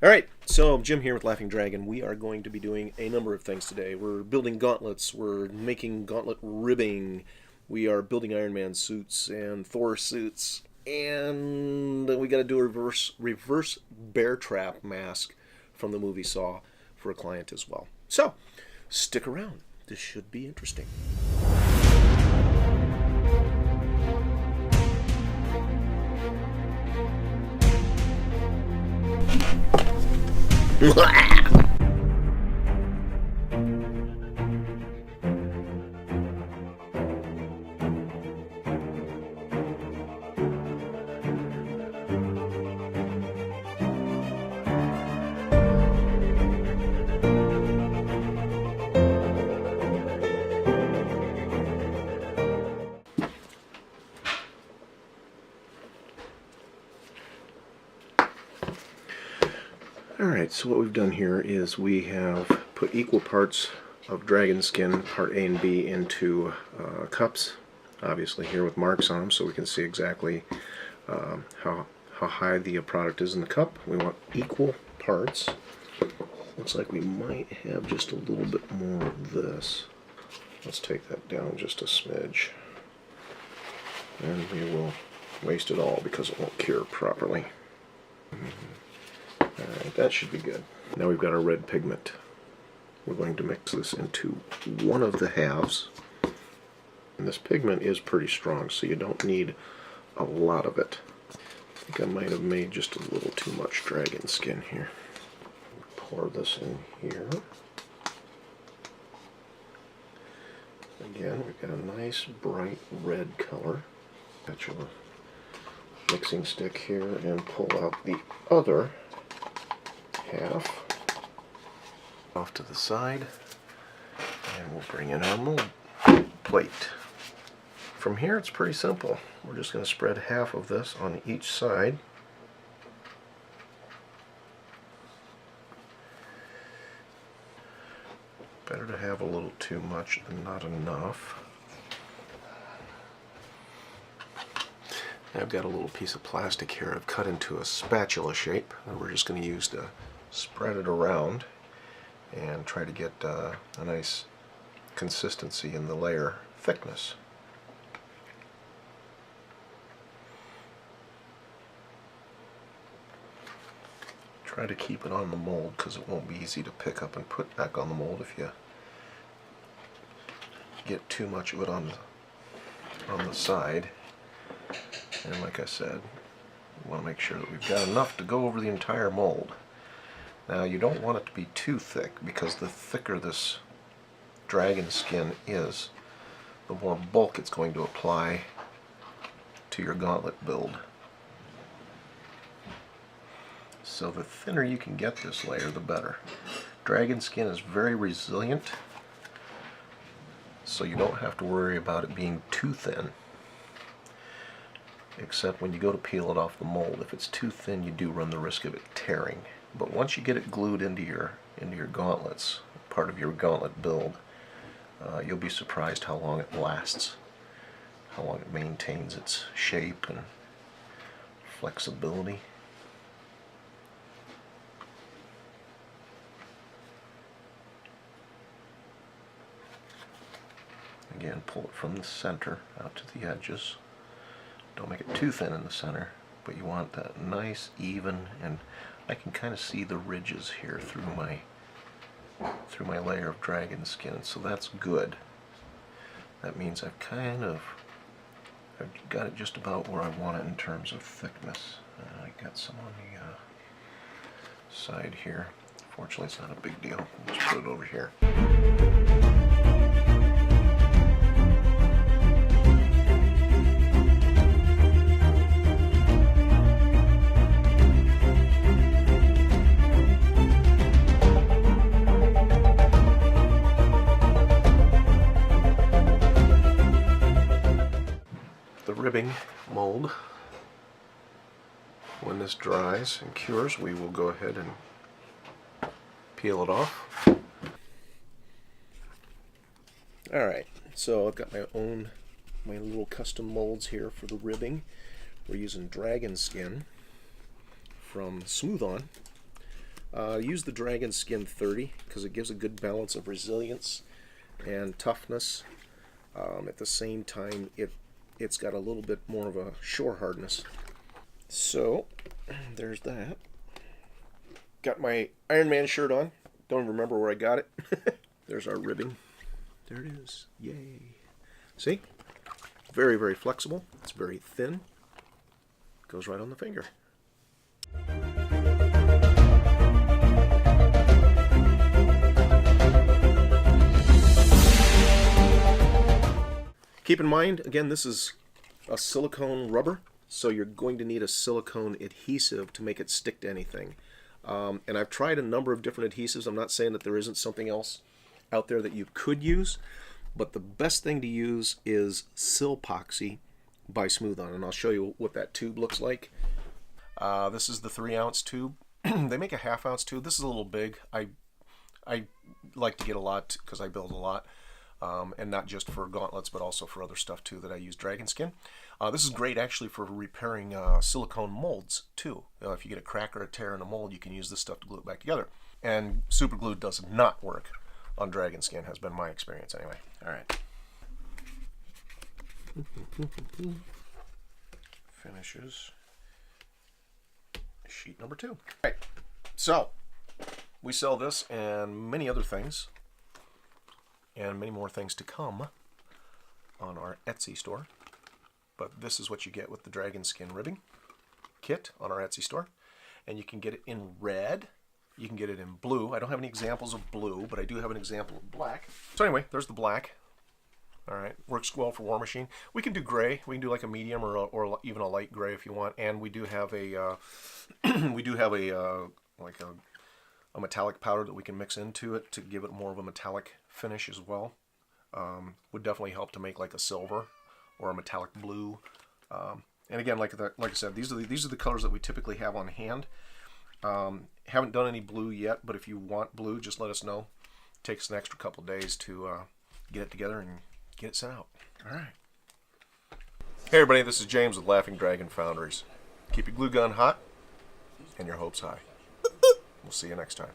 All right, so Jim here with Laughing Dragon. We are going to be doing a number of things today. We're building gauntlets, we're making gauntlet ribbing, we are building Iron Man suits and Thor suits, and we got to do a reverse bear trap mask from the movie Saw for a client as well. So, stick around. This should be interesting. Alright, so what we've done here is we have put equal parts of dragon skin, part A and B, into cups, obviously here with marks on them so we can see exactly how high the product is in the cup. We want equal parts. Looks like we might have just a little bit more of this. Let's take that down just a smidge. And we will waste it all because it won't cure properly. Alright, that should be good. Now we've got our red pigment. We're going to mix this into one of the halves. And this pigment is pretty strong, so you don't need a lot of it. I think I might have made just a little too much dragon skin here. Pour this in here. Again, we've got a nice bright red color. Got your mixing stick here and pull out the other half off to the side, and we'll bring in our mold plate. From here it's pretty simple. We're just going to spread half of this on each side. Better to have a little too much than not enough. I've got a little piece of plastic here I've cut into a spatula shape that we're just going to use to spread it around and try to get a nice consistency in the layer thickness. Try to keep it on the mold because it won't be easy to pick up and put back on the mold if you get too much of it on the side. And like I said, we want to make sure that we've got enough to go over the entire mold. Now you don't want it to be too thick, because the thicker this dragon skin is, the more bulk it's going to apply to your gauntlet build. So the thinner you can get this layer, the better. Dragon skin is very resilient, so you don't have to worry about it being too thin. Except when you go to peel it off the mold, if it's too thin, you do run the risk of it tearing. But once you get it glued into your gauntlets, part of your gauntlet build, you'll be surprised how long it lasts, how long it maintains its shape and flexibility. Again, pull it from the center out to the edges. Don't make it too thin in the center, but you want that nice, even, and I can kind of see the ridges here through my layer of dragon skin, so that's good. That means I've got it just about where I want it in terms of thickness. I got some on the side here. Fortunately, it's not a big deal. I'll just put it over here. Ribbing mold. When this dries and cures, we will go ahead and peel it off. Alright, so I've got my little custom molds here for the ribbing. We're using dragon skin from Smooth On. Use the Dragon Skin 30 because it gives a good balance of resilience and toughness. At the same time, it's got a little bit more of a shore hardness. So, there's that. Got my Ironman shirt on. Don't remember where I got it. There's our ribbing. There it is. Yay. See? Very, very flexible. It's very thin. Goes right on the finger. Keep in mind, again, this is a silicone rubber, so you're going to need a silicone adhesive to make it stick to anything. And I've tried a number of different adhesives. I'm not saying that there isn't something else out there that you could use, but the best thing to use is Silpoxy by Smooth On, and I'll show you what that tube looks like. This is the 3-ounce tube. They make a 1/2 ounce tube. This is a little big. I like to get a lot because I build a lot. And not just for gauntlets, but also for other stuff too that I use Dragon Skin. This is great actually for repairing silicone molds too. If you get a crack or a tear in a mold, you can use this stuff to glue it back together. And super glue does not work on Dragon Skin, has been my experience anyway. All right. Finishes sheet number 2. All right. So we sell this and many other things, and many more things to come on our Etsy store. But this is what you get with the Dragon Skin ribbing kit on our Etsy store. And you can get it in red. You can get it in blue. I don't have any examples of blue, but I do have an example of black. So anyway, there's the black. All right, works well for War Machine. We can do gray. We can do like a medium or even a light gray if you want. And we do have a like a metallic powder that we can mix into it to give it more of a metallic finish as well. Would definitely help to make like a silver or a metallic blue. And again, like I said, these are the colors that we typically have on hand. Haven't done any blue yet, but if you want blue, just let us know. It takes an extra couple days to get it together and get it sent out. All right. Hey everybody, this is James with Laughing Dragon Foundries. Keep your glue gun hot and your hopes high. We'll see you next time.